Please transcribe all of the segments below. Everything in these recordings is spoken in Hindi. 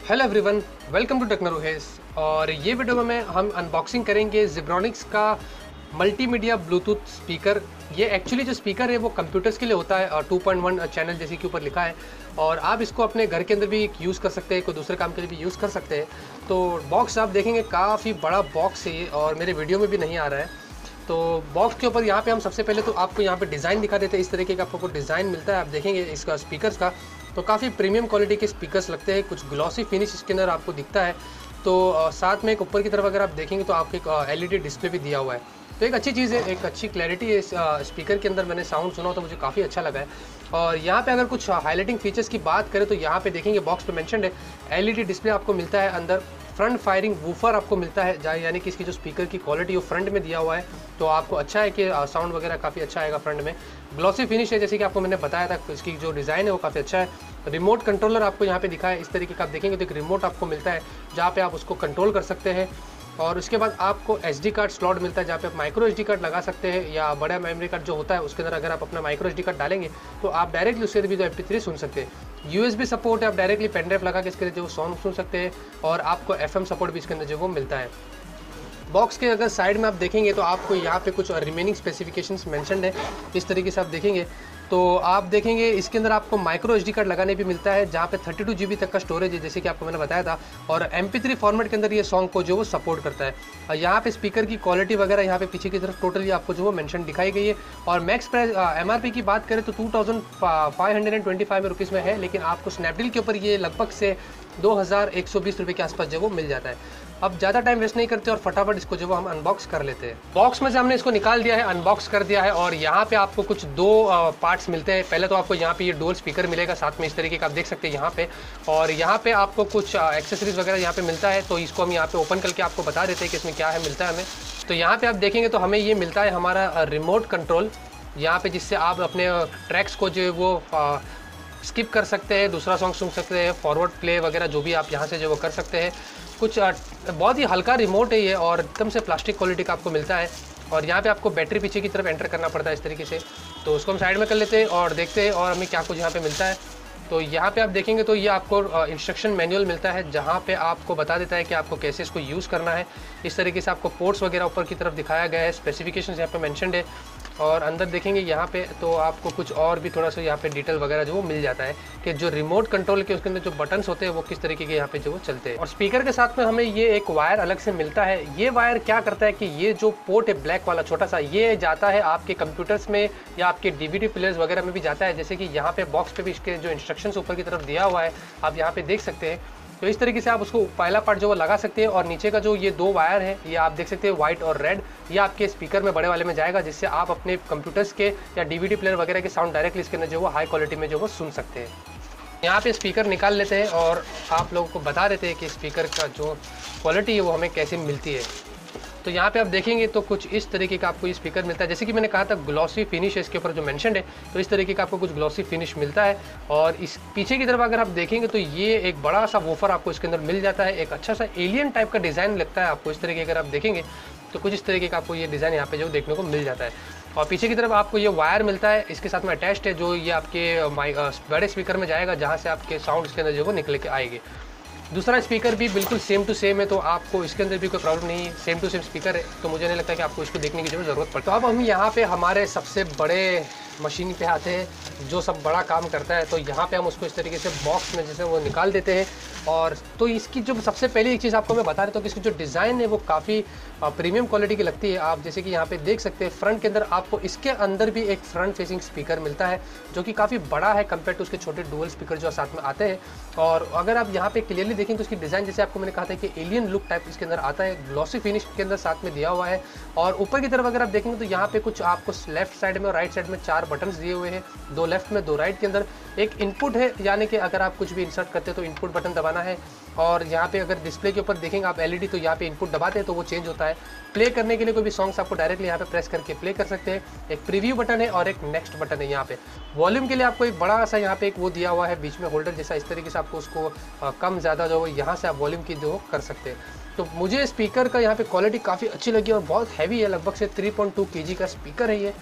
Hello everyone, welcome to Technoruhes. और ये वीडियो में हम अनबॉक्सिंग करेंगे ज़िब्रॉनिक्स का मल्टीमीडिया ब्लूटूथ स्पीकर। ये एक्चुअली जो स्पीकर है वो कंप्यूटर्स के लिए होता है और 2.1 चैनल जैसे के ऊपर लिखा है, और आप इसको अपने घर के अंदर भी यूज़ कर सकते हैं, कोई दूसरे काम के लिए भी यूज़ कर सकते हैं। तो बॉक्स आप देखेंगे काफ़ी बड़ा बॉक्स है ये, और मेरे वीडियो में भी नहीं आ रहा है। तो बॉक्स के ऊपर यहाँ पे हम सबसे पहले तो आपको यहाँ पे डिज़ाइन दिखा देते हैं। इस तरीके का आपको डिज़ाइन मिलता है, आप देखेंगे इसका स्पीकर्स का तो काफ़ी प्रीमियम क्वालिटी के स्पीकर्स लगते हैं, कुछ ग्लॉसी फिनिश इसके अंदर आपको दिखता है। तो साथ में एक ऊपर की तरफ अगर आप देखेंगे तो आपको एक एलईडी डिस्प्ले भी दिया हुआ है, तो एक अच्छी चीज़ है, एक अच्छी क्लैरिटी है इस स्पीकर के अंदर। मैंने साउंड सुना तो मुझे काफ़ी अच्छा लगा है। और यहाँ पे अगर कुछ हाईलाइटिंग फीचर्स की बात करें तो यहाँ पे देखेंगे बॉक्स पे मेंशन्ड है एलईडी डिस्प्ले आपको मिलता है, अंदर फ्रंट फायरिंग वूफर आपको मिलता है, यानी कि इसकी जो स्पीकर की क्वालिटी वो फ्रंट में दिया हुआ है, तो आपको अच्छा है कि साउंड वगैरह काफ़ी अच्छा आएगा फ्रंट में। ग्लॉसी फिनिश है जैसे कि आपको मैंने बताया था, इसकी जो डिज़ाइन है वो काफ़ी अच्छा है। रिमोट कंट्रोलर आपको यहाँ पे दिखा है, इस तरीके का आप देखेंगे तो एक रिमोट आपको मिलता है जहाँ पे आप उसको कंट्रोल कर सकते हैं। और उसके बाद आपको SD कार्ड स्लॉट मिलता है जहाँ पे आप माइक्रो SD कार्ड लगा सकते हैं, या बड़ा मेमोरी कार्ड जो होता है उसके अंदर अगर आप अपना माइक्रो SD कार्ड डालेंगे तो आप डायरेक्टली उससे भी जो MP3 सुन सकते हैं। USB सपोर्ट है, आप डायरेक्टली पेन ड्राइव लगा के इसके जो सॉन्ग सुन सकते हैं, और आपको FM सपोर्ट भी इसके अंदर जो वो मिलता है। बॉक्स के अगर साइड में आप देखेंगे तो आपको यहाँ पे कुछ रिमेनिंग स्पेसिफिकेशंस मेंशन्ड है, इस तरीके से आप देखेंगे तो आप देखेंगे इसके अंदर आपको माइक्रो SD कार्ड लगाने भी मिलता है जहाँ पे 32 GB तक का स्टोरेज है जैसे कि आपको मैंने बताया था, और MP3 फॉर्मेट के अंदर ये सॉन्ग को जो वो सपोर्ट करता है। और यहाँ पे स्पीकर की क्वालिटी वगैरह यहाँ पे पीछे की तरफ टोटली आपको जो वो मेंशन दिखाई गई है। और मैक्स प्राइस MRP की बात करें तो 2525 रुपीज़ में है, लेकिन आपको स्नैपडील के ऊपर ये लगभग से 2120 रुपये के आसपास जो वो मिल जाता है। अब ज़्यादा टाइम वेस्ट नहीं करते और फटाफट इसको जो वो हम अनबॉक्स कर लेते हैं। बॉक्स में से हमने इसको निकाल दिया है, अनबॉक्स कर दिया है, और यहाँ पे आपको कुछ दो पार्ट्स मिलते हैं। पहले तो आपको यहाँ पे ये डुअल स्पीकर मिलेगा साथ में, इस तरीके का आप देख सकते हैं यहाँ पे, और यहाँ पे आपको कुछ एक्सेसरीज वगैरह यहाँ पे मिलता है। तो इसको हम यहाँ पे ओपन करके आपको बता देते हैं कि इसमें क्या है मिलता है हमें। तो यहाँ पे आप देखेंगे तो हमें ये मिलता है हमारा रिमोट कंट्रोल यहाँ पे, जिससे आप अपने ट्रैक्स को जो वो स्किप कर सकते हैं, दूसरा सॉन्ग सुन सकते हैं, फॉरवर्ड प्ले वगैरह जो भी आप यहाँ से जो वो कर सकते हैं। कुछ बहुत ही हल्का रिमोट है ये, और एकदम से प्लास्टिक क्वालिटी का आपको मिलता है। और यहाँ पे आपको बैटरी पीछे की तरफ एंटर करना पड़ता है इस तरीके से, तो उसको हम साइड में कर लेते हैं और देखते हैं और हमें क्या कुछ यहाँ पे मिलता है। तो यहाँ पे आप देखेंगे तो ये आपको इंस्ट्रक्शन मैनुअल मिलता है जहाँ पे आपको बता देता है कि आपको कैसे इसको यूज़ करना है। इस तरीके से आपको पोर्ट्स वगैरह ऊपर की तरफ दिखाया गया है, स्पेसिफिकेशन यहाँ पे मेंशन्ड है। और अंदर देखेंगे यहाँ पे तो आपको कुछ और भी थोड़ा सा यहाँ पे डिटेल वगैरह जो वो मिल जाता है कि जो रिमोट कंट्रोल के उसके अंदर जो बटन्स होते हैं वो किस तरीके के यहाँ पे जो वो चलते हैं। और स्पीकर के साथ में हमें ये एक वायर अलग से मिलता है। ये वायर क्या करता है कि ये जो पोर्ट है ब्लैक वाला छोटा सा, ये जाता है आपके कंप्यूटर्स में या आपके DVD प्लेयर्स वगैरह में भी जाता है। जैसे कि यहाँ पे बॉक्स पे भी इसके जो इंस्ट्रक्शंस ऊपर की तरफ दिया हुआ है आप यहाँ पे देख सकते हैं। तो इस तरीके से आप उसको पहला पार्ट जो वो लगा सकते हैं, और नीचे का जो ये दो वायर है ये आप देख सकते हैं वाइट और रेड, ये आपके स्पीकर में बड़े वाले में जाएगा, जिससे आप अपने कंप्यूटर्स के या DVD प्लेयर वगैरह के साउंड डायरेक्टली इसके अंदर जो वो हाई क्वालिटी में जो वो सुन सकते हैं। यहाँ पे स्पीकर निकाल लेते हैं और आप लोगों को बता देते हैं कि स्पीकर का जो क्वालिटी है वो हमें कैसे मिलती है। तो यहाँ पे आप देखेंगे तो कुछ इस तरीके का आपको ये स्पीकर मिलता है, जैसे कि मैंने कहा था ग्लॉसी फिनिश है इसके ऊपर जो मेंशन्ड है, तो इस तरीके का आपको कुछ ग्लॉसी फिनिश मिलता है। और इस पीछे की तरफ अगर आप देखेंगे तो ये एक बड़ा सा वूफर आपको इसके अंदर मिल जाता है, एक अच्छा सा एलियन टाइप का डिज़ाइन लगता है आपको इस तरीके अगर आप देखेंगे तो कुछ इस तरीके का आपको ये डिज़ाइन यहाँ पे जो देखने को मिल जाता है। और पीछे की तरफ आपको ये वायर मिलता है, इसके साथ में अटैच्ड है, जो ये आपके बड़े स्पीकर में जाएगा जहाँ से आपके साउंड इसके अंदर जो वो निकल के आएगी। दूसरा स्पीकर भी बिल्कुल सेम टू सेम है, तो आपको इसके अंदर भी कोई प्रॉब्लम नहीं है, सेम टू सेम स्पीकर है, तो मुझे नहीं लगता कि आपको इसको देखने की ज़रूरत पड़ती। तो अब हम यहाँ पे हमारे सबसे बड़े मशीन पे आते हैं जो सब बड़ा काम करता है। तो यहाँ पे हम उसको इस तरीके से बॉक्स में जैसे वो निकाल देते हैं। और तो इसकी जो सबसे पहली एक चीज़ आपको मैं बता देता हूँ कि इसकी जो डिज़ाइन है वो काफ़ी प्रीमियम क्वालिटी की लगती है। आप जैसे कि यहाँ पे देख सकते हैं फ्रंट के अंदर आपको इसके अंदर भी एक फ्रंट फेसिंग स्पीकर मिलता है जो कि काफ़ी बड़ा है कंपेयर टू उसके छोटे डुअल स्पीकर जो साथ में आते हैं। और अगर आप यहाँ पे क्लियरली देखें तो इसकी डिज़ाइन जैसे आपको मैंने कहा था कि एलियन लुक टाइप इसके अंदर आता है, ग्लॉसी फिनिश के अंदर साथ में दिया हुआ है। और ऊपर की तरफ अगर आप देखेंगे तो यहाँ पे कुछ आपको लेफ्ट साइड में और राइट साइड में 4 बटन्स दिए हुए हैं, 2 लेफ्ट में 2 राइट के अंदर। एक इनपुट है, यानी कि अगर आप कुछ भी इंसर्ट करते हैं तो इनपुट बटन दबाना है। और यहाँ पे अगर डिस्प्ले के ऊपर देखेंगे आप LED, तो यहाँ पे इनपुट दबाते हैं तो वो चेंज होता है। प्ले करने के लिए कोई भी सॉन्ग्स आपको डायरेक्टली यहाँ पे प्रेस करके प्ले कर सकते हैं। एक प्रीव्यू बटन है और एक नेक्स्ट बटन है यहाँ पे। वॉल्यूम के लिए आपको एक बड़ा सा यहाँ पे एक वो दिया हुआ है बीच में होल्डर जैसा, इस तरीके से आपको उसको कम ज़्यादा जो यहाँ से आप वॉल्यूम की जो कर सकते हैं। तो मुझे स्पीकर का यहाँ पे क्वालिटी काफ़ी अच्छी लगी और बहुत हैवी है, लगभग से 3.2 kg का स्पीकर है ये।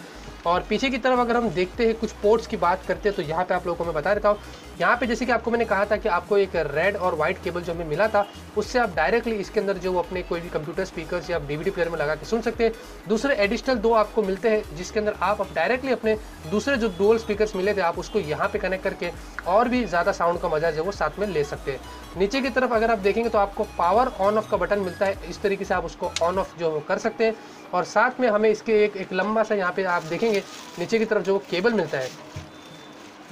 और पीछे की तरफ अगर हम देखते हैं, कुछ पोर्ट्स की बात करते हैं, तो यहाँ पे आप लोगों को मैं बता देता हूँ। यहाँ पे जैसे कि आपको मैंने कहा था कि आपको एक रेड और वाइट केबल जो हमें मिला था, उससे आप डायरेक्टली इसके अंदर जो अपने कोई भी कंप्यूटर स्पीकर्स या DVD प्लेयर में लगा के सुन सकते हैं। दूसरे एडिशनल 2 आपको मिलते हैं, जिसके अंदर आप डायरेक्टली अपने दूसरे जो डुअल स्पीकर्स मिले थे, आप उसको यहाँ पे कनेक्ट करके और भी ज़्यादा साउंड का मजा जो वो साथ में ले सकते हैं। नीचे की तरफ अगर आप देखेंगे तो आपको पावर ऑन ऑफ का बटन मिलता है, इस तरीके से आप उसको ऑन ऑफ जो कर सकते हैं। और साथ में हमें इसके एक लंबा सा यहाँ पे आप देखेंगे नीचे की तरफ जो केबल मिलता है,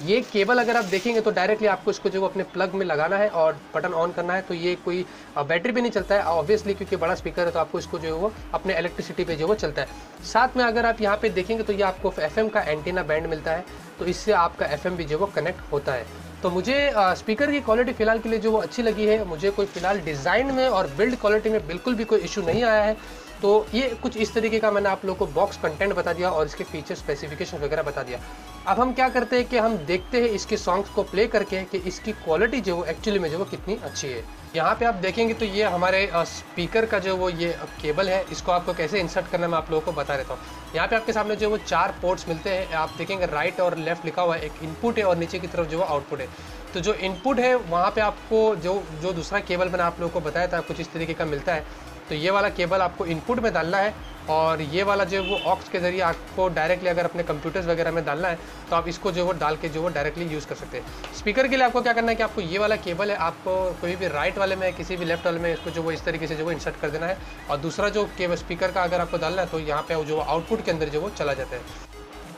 ये केबल अगर आप देखेंगे तो डायरेक्टली आपको इसको जो अपने प्लग में लगाना है और बटन ऑन करना है। तो ये कोई बैटरी पे नहीं चलता है ऑब्वियसली, क्योंकि बड़ा स्पीकर है तो आपको इसको जो है वो अपने इलेक्ट्रिसिटी पे जो वो चलता है। साथ में अगर आप यहाँ पे देखेंगे तो ये आपको FM का एंटीना बैंड मिलता है, तो इससे आपका FM भी जो वो कनेक्ट होता है। तो मुझे स्पीकर की क्वालिटी फ़िलहाल के लिए जो वो अच्छी लगी है। मुझे कोई फ़िलहाल डिज़ाइन में और बिल्ड क्वालिटी में बिल्कुल भी कोई इशू नहीं आया है। तो ये कुछ इस तरीके का मैंने आप लोगों को बॉक्स कंटेंट बता दिया और इसके फीचर स्पेसिफिकेशन वगैरह बता दिया। अब हम क्या करते हैं कि हम देखते हैं इसके सॉन्ग्स को प्ले करके कि इसकी क्वालिटी जो वो एक्चुअली में जो वो कितनी अच्छी है। यहाँ पे आप देखेंगे तो ये हमारे स्पीकर का जो वो ये केबल है, इसको आपको कैसे इंसर्ट करना मैं आप लोगों को बता देता हूँ। यहाँ पे आपके सामने जो वो 4 पोर्ट्स मिलते हैं, आप देखेंगे राइट और लेफ्ट लिखा हुआ है, एक इनपुट है और नीचे की तरफ जो वो आउटपुट है। तो जो इनपुट है वहाँ पे आपको जो दूसरा केबल मैंने आप लोगों को बताया था कुछ इस तरीके का मिलता है। तो ये वाला केबल आपको इनपुट में डालना है और ये वाला जो वो ऑक्स के ज़रिए आपको डायरेक्टली अगर अपने कंप्यूटर्स वगैरह में डालना है तो आप इसको जो वो डाल के जो वो डायरेक्टली यूज़ कर सकते हैं। स्पीकर के लिए आपको क्या करना है कि आपको ये वाला केबल है, आपको कोई भी राइट वाले में किसी भी लेफ्ट वाले में इसको जो वो इस तरीके से जो वो इंसर्ट कर देना है और दूसरा जो केबल स्पीकर का अगर आपको डालना है तो यहाँ पे जो आउटपुट के अंदर जो वो चला जाता है।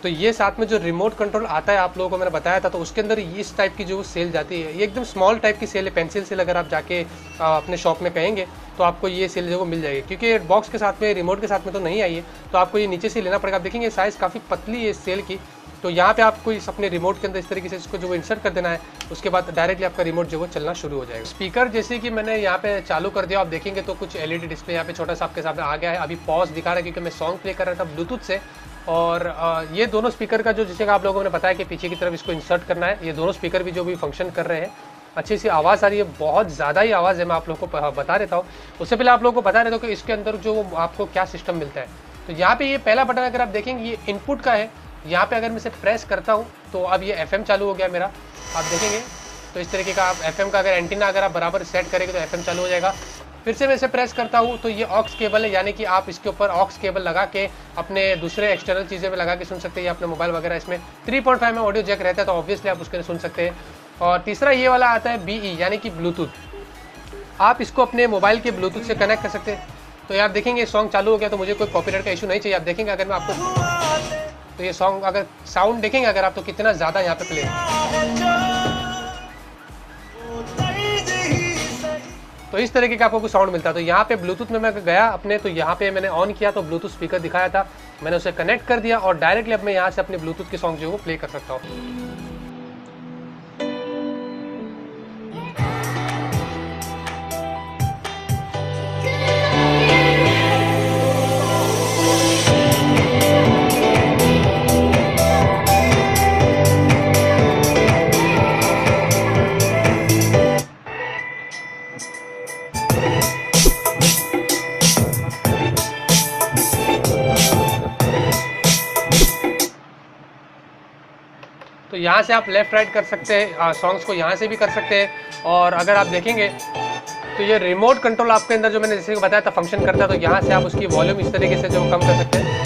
तो ये साथ में जो रिमोट कंट्रोल आता है आप लोगों को मैंने बताया था, तो उसके अंदर इस टाइप की जो सेल जाती है, ये एकदम स्मॉल टाइप की सेल है, पेंसिल सेल। अगर आप जाके अपने शॉप में कहेंगे तो आपको ये सेल जो वो मिल जाएगी, क्योंकि बॉक्स के साथ में रिमोट के साथ में तो नहीं आई है, तो आपको ये नीचे से लेना पड़ेगा। आप देखेंगे साइज़ काफ़ी पतली है इस सेल की। तो यहाँ पे आपको इस अपने रिमोट के अंदर इस तरीके से इसको जो वो इंसर्ट कर देना है, उसके बाद डायरेक्टली आपका रिमोट जो वो चलना शुरू हो जाएगा। स्पीकर जैसे कि मैंने यहाँ पे चालू कर दिया, आप देखेंगे तो कुछ LED डिस्प्ले यहाँ पे छोटा सा आपके सामने आ गया है। अभी पॉज दिखा रहा है क्योंकि मैं सॉन्ग प्ले कर रहा था ब्लूटूथ से। और ये दोनों स्पीकर का जो जिसे आप लोगों ने बताया कि पीछे की तरफ इसको इंसर्ट करना है, ये दोनों स्पीकर भी जो भी फंक्शन कर रहे हैं। अच्छी सी आवाज़ आ रही है, बहुत ज़्यादा ही आवाज़ है, मैं आप लोगों को बता देता हूँ। उससे पहले आप लोगों को बता देता हूँ कि इसके अंदर जो आपको क्या सिस्टम मिलता है। तो यहाँ पे ये पहला बटन अगर आप देखेंगे ये इनपुट का है। यहाँ पे अगर मैं इसे प्रेस करता हूँ तो अब ये FM चालू हो गया मेरा, आप देखेंगे। तो इस तरीके का आप FM का अगर एंटीना अगर आप बराबर सेट करेंगे तो FM चालू हो जाएगा। फिर से मैं इसे प्रेस करता हूँ तो ये ऑक्स केबल है, यानी कि आप इसके ऊपर ऑक्स केबल लगा के अपने दूसरे एक्सटर्नल चीज़ें में लगा के सुन सकते हैं, या अपने मोबाइल वगैरह। इसमें 3.5 में ऑडियो जैक रहता है तो ऑब्वियसली आप उसके सुन सकते हैं। और तीसरा ये वाला आता है BE यानी कि ब्लूटूथ। आप इसको अपने मोबाइल के ब्लूटूथ से कनेक्ट कर सकते हैं। तो यार देखेंगे सॉन्ग चालू हो गया, तो मुझे कोई कॉपीराइट का इशू नहीं चाहिए। आप देखेंगे अगर मैं आपको तो ये सॉन्ग अगर साउंड देखेंगे अगर आप तो कितना ज़्यादा यहाँ पे प्ले तो इस तरीके का आपको कुछ साउंड मिलता है। तो यहाँ पे ब्लूटूथ में मैं गया अपने, तो यहाँ पे मैंने ऑन किया तो ब्लूटूथ स्पीकर दिखाया था, मैंने उसे कनेक्ट कर दिया और डायरेक्टली अब मैं यहाँ से अपने ब्लूटूथ के सॉन्ग जो है वो प्ले कर सकता हूँ। तो यहाँ से आप लेफ़्ट राइट कर सकते हैं, सॉन्ग्स को यहाँ से भी कर सकते हैं। और अगर आप देखेंगे तो ये रिमोट कंट्रोल आपके अंदर जो मैंने जैसे बताया था फंक्शन करता है, तो यहाँ से आप उसकी वॉल्यूम इस तरीके से जो कम कर सकते हैं।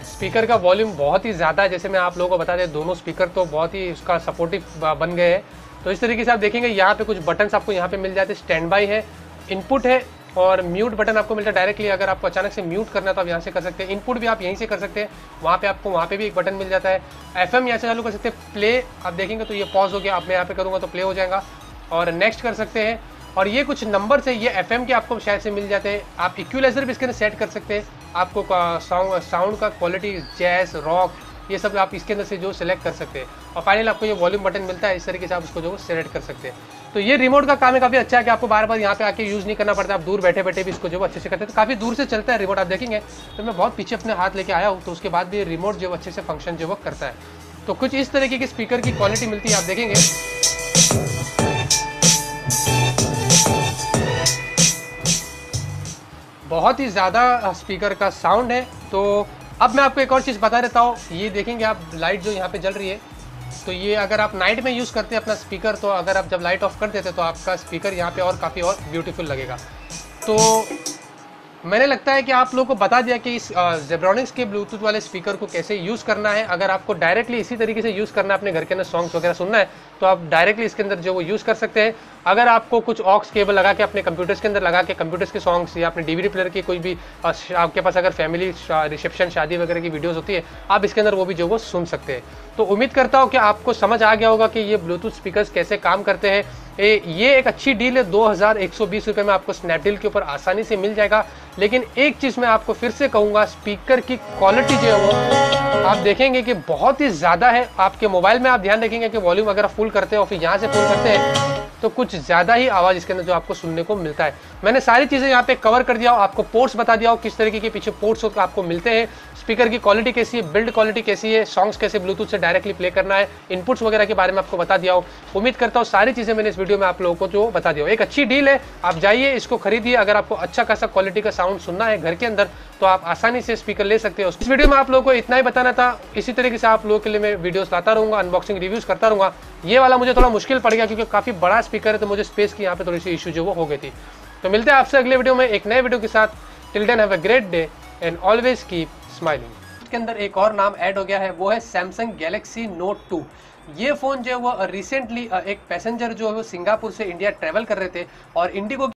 स्पीकर का वॉल्यूम बहुत ही ज़्यादा है, जैसे मैं आप लोगों को बता दें, दोनों स्पीकर तो बहुत ही उसका सपोर्टिव बन गए हैं। तो इस तरीके से आप देखेंगे यहाँ पे कुछ बटन्स आपको यहाँ पे मिल जाते हैं, स्टैंड बाई है, इनपुट है और म्यूट बटन आपको मिलता है डायरेक्टली। अगर आपको अचानक से म्यूट करना है तो आप यहाँ से कर सकते हैं। इनपुट भी आप यहीं से कर सकते हैं, वहाँ पे आपको वहाँ पे भी एक बटन मिल जाता है। FM यहाँ से चालू कर सकते हैं। प्ले आप देखेंगे तो ये पॉज हो गया, अब मैं यहाँ पे करूँगा तो प्ले हो जाएगा और नेक्स्ट कर सकते हैं। और ये कुछ नंबर से ये FM के आपको शायद से मिल जाते हैं। आप इक्वलाइजर भी इसके अंदर सेट कर सकते हैं, आपको साउंड का क्वालिटी जैज रॉक ये सब आप इसके अंदर से जो सिलेक्ट कर सकते हैं। और फाइनल आपको ये वॉल्यूम बटन मिलता है, इस तरीके से आप उसको जो सेलेक्ट कर सकते हैं। तो ये रिमोट का काम है काफ़ी अच्छा है कि आपको बार बार यहाँ पे आके यूज़ नहीं करना पड़ता, आप दूर बैठे बैठे भी इसको जो अच्छे से करते हैं। तो काफ़ी दूर से चलता है रिमोट, आप देखेंगे तो मैं बहुत पीछे अपने हाथ लेके आया हूँ, तो उसके बाद भी रिमोट जो अच्छे से फंक्शन जो वो करता है। तो कुछ इस तरीके की स्पीकर की क्वालिटी मिलती है, आप देखेंगे। बहुत ही ज़्यादा स्पीकर का साउंड है। तो अब मैं आपको एक और चीज़ बता देता हूँ। ये देखेंगे आप लाइट जो यहाँ पे जल रही है, तो ये अगर आप नाइट में यूज़ करते हैं अपना स्पीकर, तो अगर आप जब लाइट ऑफ कर देते तो आपका स्पीकर यहाँ पे और काफ़ी और ब्यूटीफुल लगेगा। तो मैंने लगता है कि आप लोगों को बता दिया कि इस जेब्रॉनिक्स के ब्लूटूथ वाले स्पीकर को कैसे यूज़ करना है। अगर आपको डायरेक्टली इसी तरीके से यूज़ करना है, अपने घर के अंदर सॉन्ग्स वगैरह सुनना है, तो आप डायरेक्टली इसके अंदर जो वो यूज़ कर सकते हैं। अगर आपको कुछ ऑक्स केबल लगा के अपने कंप्यूटर्स के अंदर लगा के कंप्यूटर्स के सॉन्ग्स या अपने डीवीडी प्लेयर की कोई भी आपके पास अगर फैमिली रिसेप्शन शादी वगैरह की वीडियोस होती है, आप इसके अंदर वो भी जो वो सुन सकते हैं। तो उम्मीद करता हूँ कि आपको समझ आ गया होगा कि ये ब्लूटूथ स्पीकर्स कैसे काम करते हैं। ये एक अच्छी डील है, 2120 रुपये में आपको स्नैपडील के ऊपर आसानी से मिल जाएगा। लेकिन एक चीज़ मैं आपको फिर से कहूँगा, स्पीकर की क्वालिटी जो है वो आप देखेंगे कि बहुत ही ज़्यादा है। आपके मोबाइल में आप ध्यान रखेंगे कि वॉल्यूम अगर फुल करते हैं और फिर यहाँ से फुल करते हैं तो कुछ ज़्यादा ही आवाज़ इसके अंदर जो आपको सुनने को मिलता है। मैंने सारी चीज़ें यहाँ पे कवर कर दिया हूँ, आपको पोर्ट्स बता दिया हूँ किस तरीके के पीछे पोर्ट्स आपको मिलते हैं, स्पीकर की क्वालिटी कैसी है, बिल्ड क्वालिटी कैसी है, सॉन्ग्स कैसे ब्लूटूथ से डायरेक्टली प्ले करना है, इनपुट्स वगैरह के बारे में आपको बता दिया हूँ। उम्मीद करता हूँ सारी चीज़ें मैंने इस वीडियो में आप लोगों को जो बता दिया हूँ। एक अच्छी डील है, आप जाइए इसको खरीदिए। अगर आपको अच्छा खासा क्वालिटी का साउंड सुनना है घर के अंदर, तो आप आसानी से स्पीकर ले सकते हो। इस वीडियो में आप लोगों को इतना ही बताना था। इसी तरीके से आप लोगों के लिए मैं वीडियोस लाता रहूँगा, अनबॉक्सिंग रिव्यूज़ करता रहूँगा। ये वाला मुझे थोड़ा मुश्किल पड़ गया क्योंकि काफ़ी बड़ा स्पीकर है, तो मुझे स्पेस की यहाँ पे थोड़ी सी इशू जो वो हो गई थी। तो मिलते हैं आपसे अगले वीडियो में एक नए वीडियो के साथ। Till then have a great day and always keep smiling. के अंदर एक और नाम ऐड हो गया है, वो है सैमसंग गैलेक्सी नोट 2। ये फ़ोन जो है वो रिसेंटली एक पैसेंजर जो है वो सिंगापुर से इंडिया ट्रैवल कर रहे थे और इंडिगो